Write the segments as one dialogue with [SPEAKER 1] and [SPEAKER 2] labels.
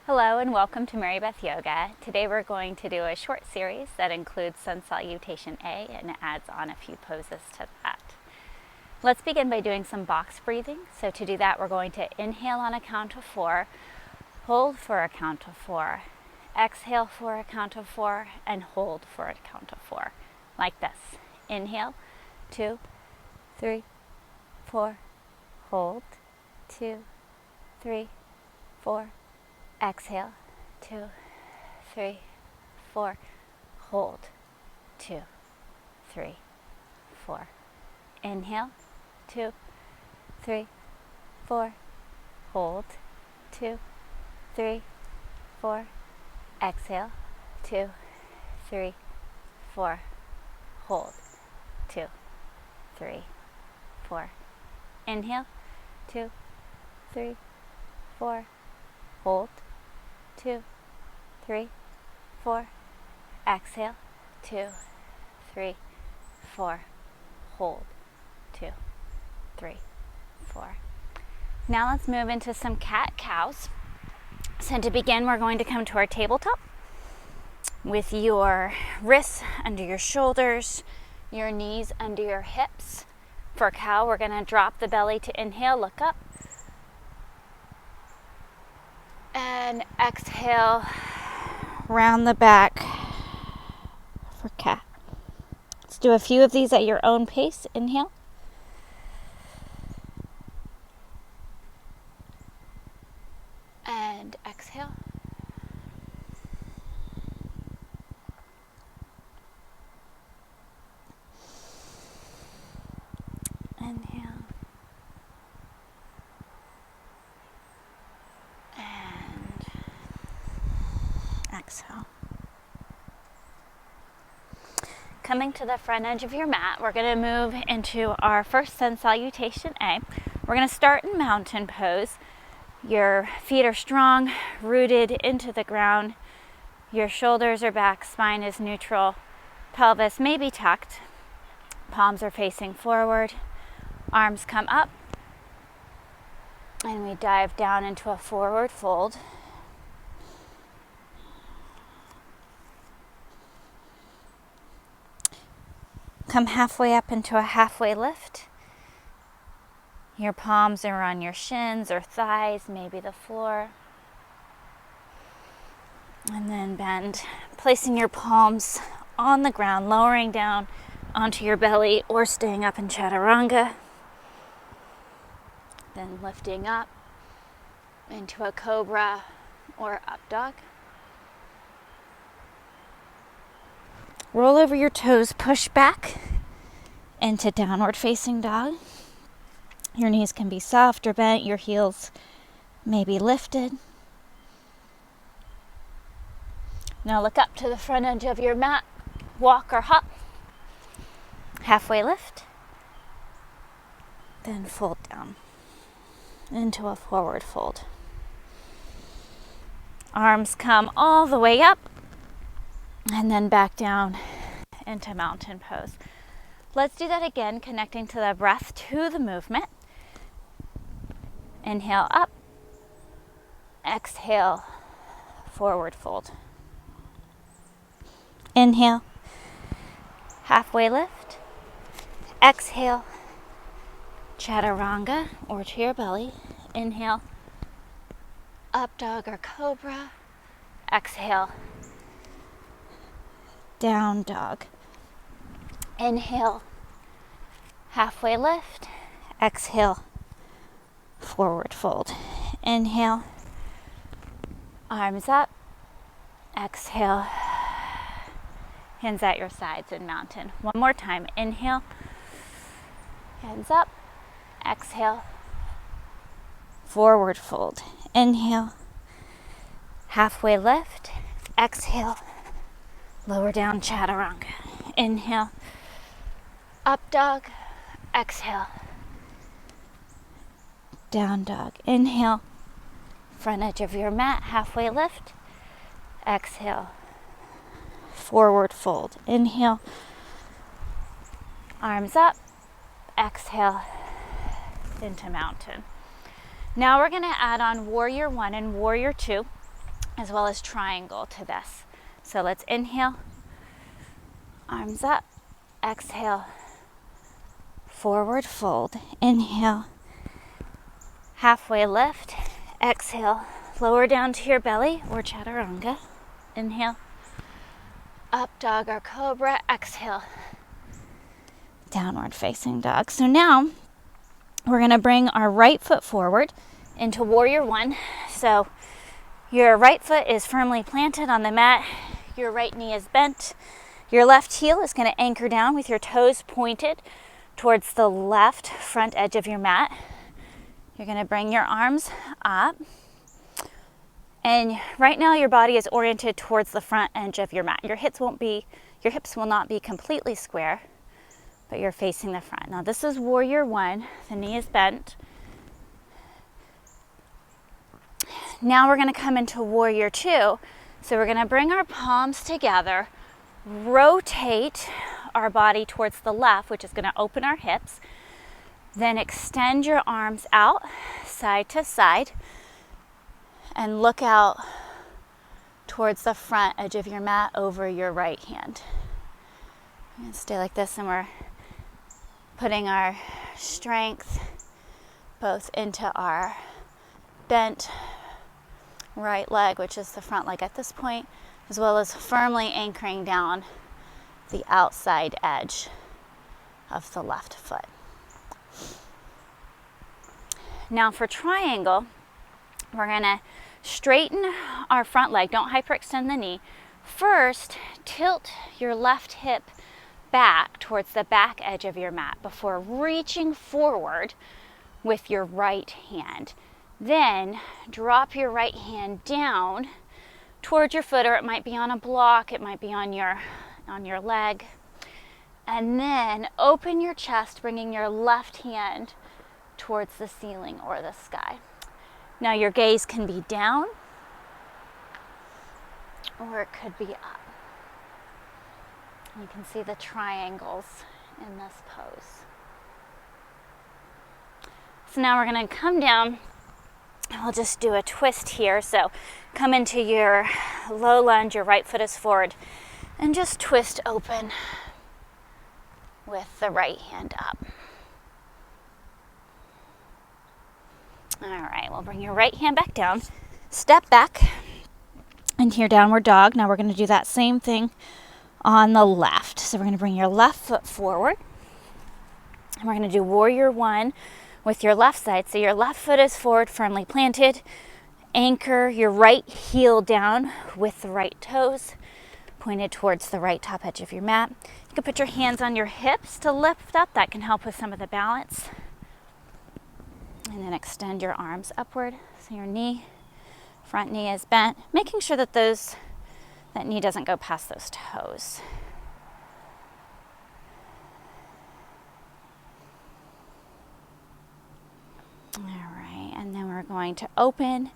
[SPEAKER 1] Hello and welcome to Mary Beth Yoga. Today we're going to do a short series that includes Sun Salutation A and adds on a few poses to that. Let's begin by doing some box breathing. So to do that, we're going to inhale on a count of 4, hold for a count of 4, exhale for a count of 4, and hold for a count of 4. Like this. Inhale, 2, 3, 4, hold, 2, 3, 4, exhale, 2, 3, 4, hold, 2, 3, 4. Inhale, 2, 3, 4, hold, 2, 3, 4, exhale, 2, 3, 4, hold, 2, 3, 4. Inhale, 2, 3, 4, hold, 2, 3, 4, exhale, 2, 3, 4, hold, 2, 3, 4. Now let's move into some cat-cows. So to begin, we're going to come to our tabletop with your wrists under your shoulders, your knees under your hips. For cow, we're going to drop the belly to inhale, look up, and exhale, round the back for cat. Let's do a few of these at your own pace. Inhale. And exhale. Inhale. And exhale. Coming to the front edge of your mat, we're going to move into our first Sun Salutation A. We're going to start in mountain pose. Your feet are strong, rooted into the ground. Your shoulders are back, spine is neutral, pelvis may be tucked, palms are facing forward, arms come up, and we dive down into a forward fold. Come halfway up into a halfway lift. Your palms are on your shins or thighs, maybe the floor. And then bend, placing your palms on the ground, lowering down onto your belly or staying up in chaturanga. Then lifting up into a cobra or up dog. Roll over your toes, push back into downward facing dog. Your knees can be soft or bent, your heels may be lifted. Now look up to the front edge of your mat, walk or hop. Halfway lift, then fold down into a forward fold. Arms come all the way up and then back down into mountain pose. Let's do that again, connecting to the breath to the movement. Inhale up, exhale, forward fold. Inhale, halfway lift, exhale, chaturanga or to your belly. Inhale, up dog or cobra, exhale, down dog. Inhale, halfway lift, exhale, forward fold. Inhale, arms up, exhale, hands at your sides in mountain. One more time. Inhale, hands up, exhale, forward fold. Inhale, halfway lift, exhale, lower down chaturanga. Inhale, up dog, exhale, down dog. Inhale, front edge of your mat, halfway lift, exhale, forward fold. Inhale, arms up, exhale, into mountain. Now we're going to add on warrior 1 and warrior 2. as well as triangle to this. So let's inhale, arms up, exhale, forward fold, inhale, halfway lift, exhale, lower down to your belly or chaturanga, inhale, up dog or cobra, exhale, downward facing dog. So now we're gonna bring our right foot forward into warrior one. So your right foot is firmly planted on the mat, your right knee is bent, your left heel is gonna anchor down with your toes pointed towards the left front edge of your mat. You're gonna bring your arms up, and right now your body is oriented towards the front edge of your mat. Your hips will not be completely square, but you're facing the front. Now this is warrior one, the knee is bent. Now we're gonna come into warrior two. So we're gonna bring our palms together, rotate our body towards the left, which is gonna open our hips. Then extend your arms out, side to side, and look out towards the front edge of your mat over your right hand. And stay like this, and we're putting our strength both into our bent right leg, which is the front leg at this point, as well as firmly anchoring down the outside edge of the left foot. Now for triangle, we're gonna straighten our front leg. Don't hyperextend the knee. First, tilt your left hip back towards the back edge of your mat before reaching forward with your right hand. Then drop your right hand down towards your foot, or it might be on a block, it might be on your leg. And then open your chest, bringing your left hand towards the ceiling or the sky. Now your gaze can be down, or it could be up. You can see the triangles in this pose. So now we're going to come down, and we'll just do a twist here. So come into your low lunge, your right foot is forward, and just twist open with the right hand up. All right, we'll bring your right hand back down, step back into your downward dog. Now we're going to do that same thing on the left. So we're going to bring your left foot forward, and we're going to do warrior one with your left side. So your left foot is forward, firmly planted. Anchor your right heel down with the right toes pointed towards the right top edge of your mat. You can put your hands on your hips to lift up. That can help with some of the balance. And then extend your arms upward. So your front knee is bent, making sure that that knee doesn't go past those toes. All right, and then we're going to open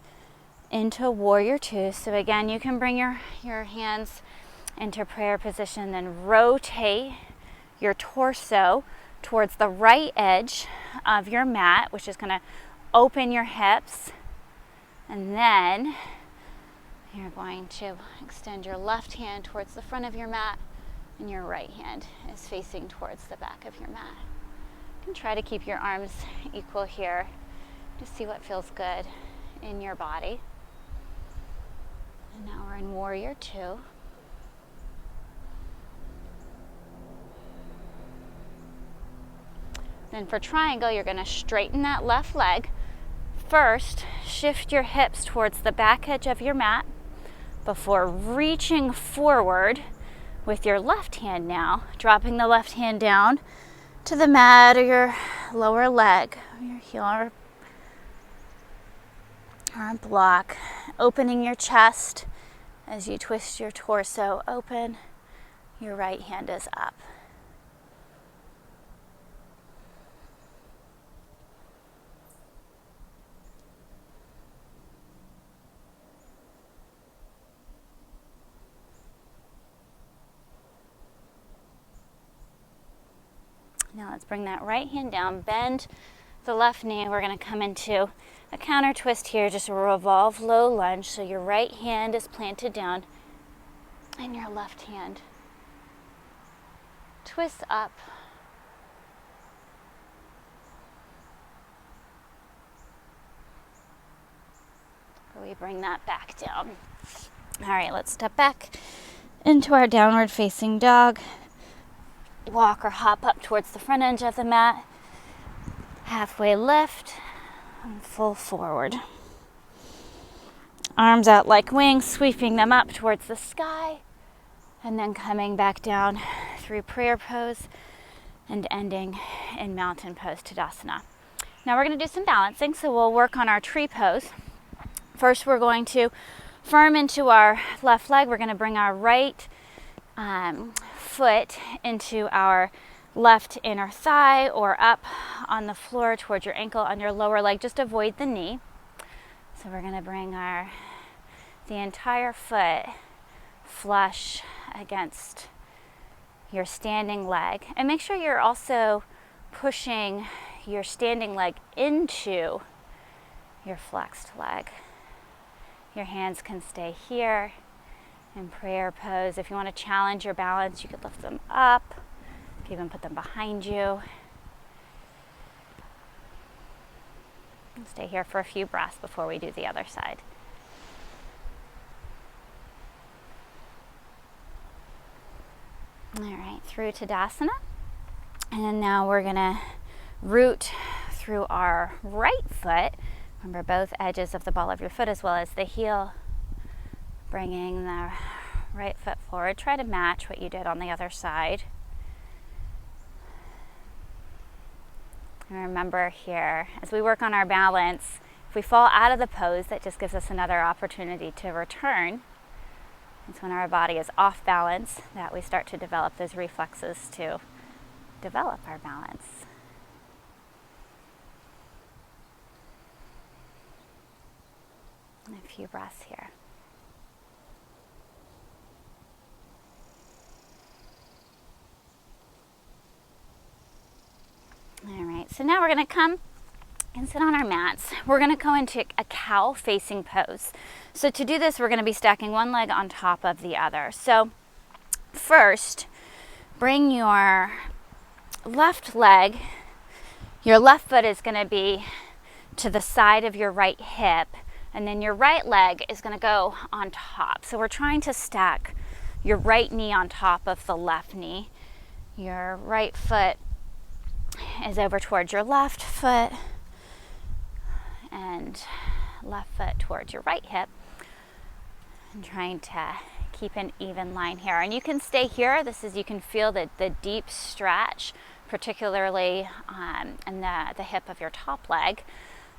[SPEAKER 1] into warrior two. So again, you can bring your hands into prayer position, then rotate your torso towards the right edge of your mat, which is going to open your hips. And then you're going to extend your left hand towards the front of your mat, and your right hand is facing towards the back of your mat. You can try to keep your arms equal here. Just see what feels good in your body. And now we're in warrior two. Then for triangle, you're going to straighten that left leg. First, shift your hips towards the back edge of your mat before reaching forward with your left hand now, dropping the left hand down to the mat or your lower leg, or your heel or a block, opening your chest as you twist your torso open. Your right hand is up. Now let's bring that right hand down, bend the left knee, we're going to come into a counter twist here, just a revolve low lunge. So your right hand is planted down and your left hand twists up. We bring that back down. All right, let's step back into our downward facing dog. Walk or hop up towards the front edge of the mat. Halfway lift and full forward. Arms out like wings, sweeping them up towards the sky, and then coming back down through prayer pose and ending in mountain pose Tadasana. Now we're going to do some balancing, so we'll work on our tree pose. First, we're going to firm into our left leg. We're going to bring our right foot into our left inner thigh or up on the floor towards your ankle on your lower leg. Just avoid the knee. So we're going to bring the entire foot flush against your standing leg. And make sure you're also pushing your standing leg into your flexed leg. Your hands can stay here in prayer pose. If you want to challenge your balance, you could lift them up. You can even put them behind you. Stay here for a few breaths before we do the other side. All right, through Tadasana. And then now we're going to root through our right foot. Remember both edges of the ball of your foot as well as the heel. Bringing the right foot forward. Try to match what you did on the other side. And remember here, as we work on our balance, if we fall out of the pose, that just gives us another opportunity to return. It's when our body is off balance that we start to develop those reflexes to develop our balance. And a few breaths here. All right, so now we're going to come and sit on our mats. We're going to go into a cow facing pose. So to do this, we're going to be stacking one leg on top of the other. So first, bring your left leg, your left foot is going to be to the side of your right hip, and then your right leg is going to go on top. So we're trying to stack your right knee on top of the left knee. Your right foot is over towards your left foot and left foot towards your right hip. And trying to keep an even line here. And you can stay here. You can feel the deep stretch, particularly in the hip of your top leg.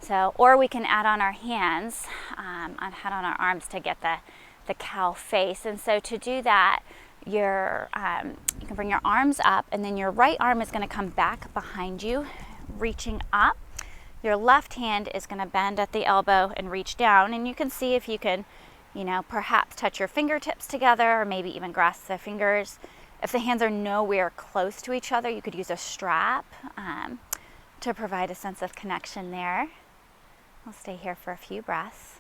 [SPEAKER 1] So, or we can add on our hands, add on our arms to get the cow face. And so to do that, you can bring your arms up, and then your right arm is going to come back behind you, reaching up. Your left hand is going to bend at the elbow and reach down, and you can see if you can, perhaps touch your fingertips together or maybe even grasp the fingers. If the hands are nowhere close to each other, you could use a strap to provide a sense of connection there. We'll stay here for a few breaths.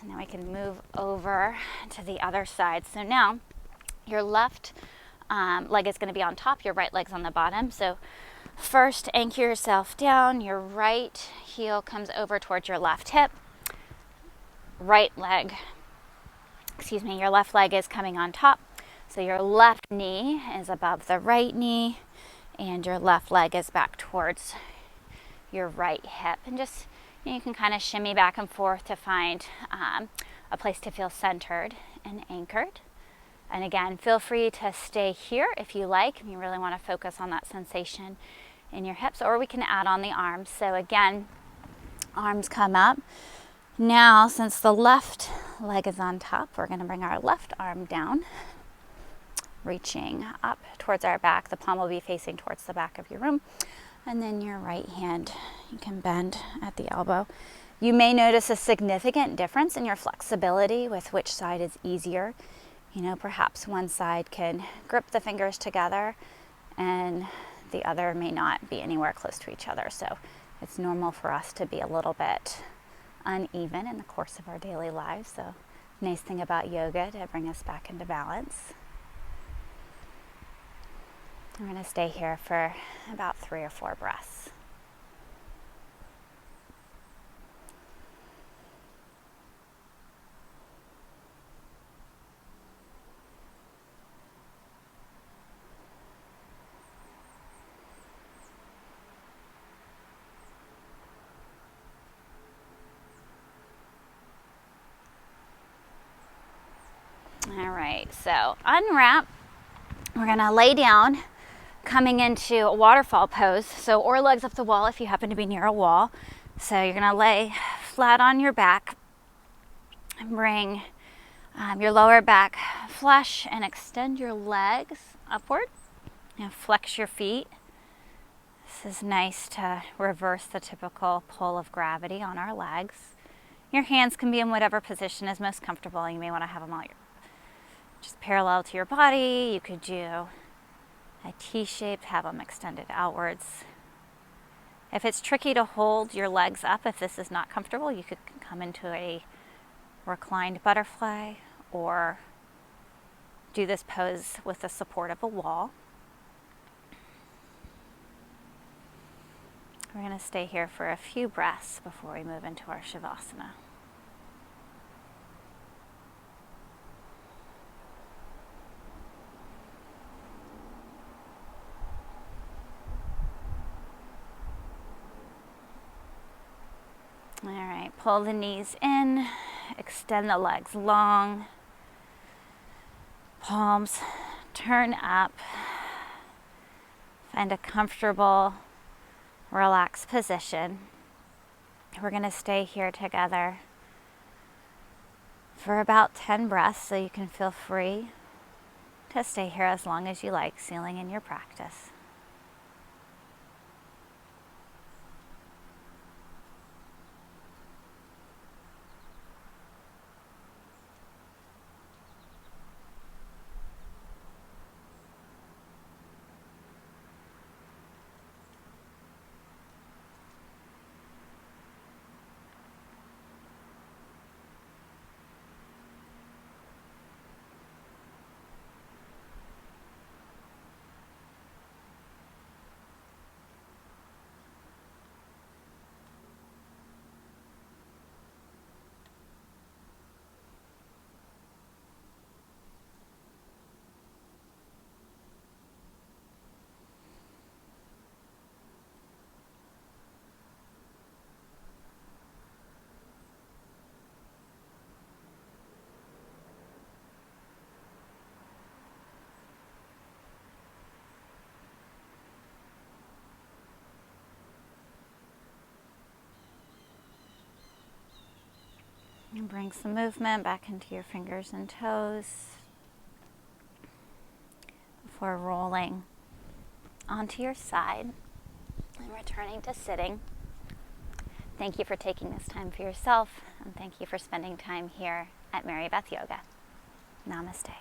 [SPEAKER 1] And then we can move over to the other side. So now your left leg is going to be on top, your right leg's on the bottom. So first, anchor yourself down. Your right heel comes over towards your left hip. Your left leg is coming on top. So your left knee is above the right knee, and your left leg is back towards your right hip. And just you can kind of shimmy back and forth to find a place to feel centered and anchored. And again, feel free to stay here if you like, and you really want to focus on that sensation in your hips, or we can add on the arms. So again, arms come up. Now, since the left leg is on top, we're going to bring our left arm down, reaching up towards our back. The palm will be facing towards the back of your room. And then your right hand, you can bend at the elbow You may notice a significant difference in your flexibility with which side is easier. You know, perhaps one side can grip the fingers together and the other may not be anywhere close to each other. So it's normal for us to be a little bit uneven in the course of our daily lives. So nice thing about yoga to bring us back into balance. We're going to stay here for about 3 or 4 breaths. All right, so unwrap. We're gonna lay down, coming into a waterfall pose. So, or legs up the wall if you happen to be near a wall. So you're gonna lay flat on your back and bring your lower back flush and extend your legs upward and flex your feet. This is nice to reverse the typical pull of gravity on our legs. Your hands can be in whatever position is most comfortable. You may want to have them all just parallel to your body. You could do a T-shape, have them extended outwards. If it's tricky to hold your legs up, if this is not comfortable, you could come into a reclined butterfly or do this pose with the support of a wall. We're going to stay here for a few breaths before we move into our Shavasana. All right, pull the knees in, extend the legs long, palms turn up, find a comfortable, relaxed position. We're going to stay here together for about 10 breaths, so you can feel free to stay here as long as you like, sealing in your practice. And bring some movement back into your fingers and toes before rolling onto your side and returning to sitting. Thank you for taking this time for yourself, and thank you for spending time here at Mary Beth Yoga. Namaste.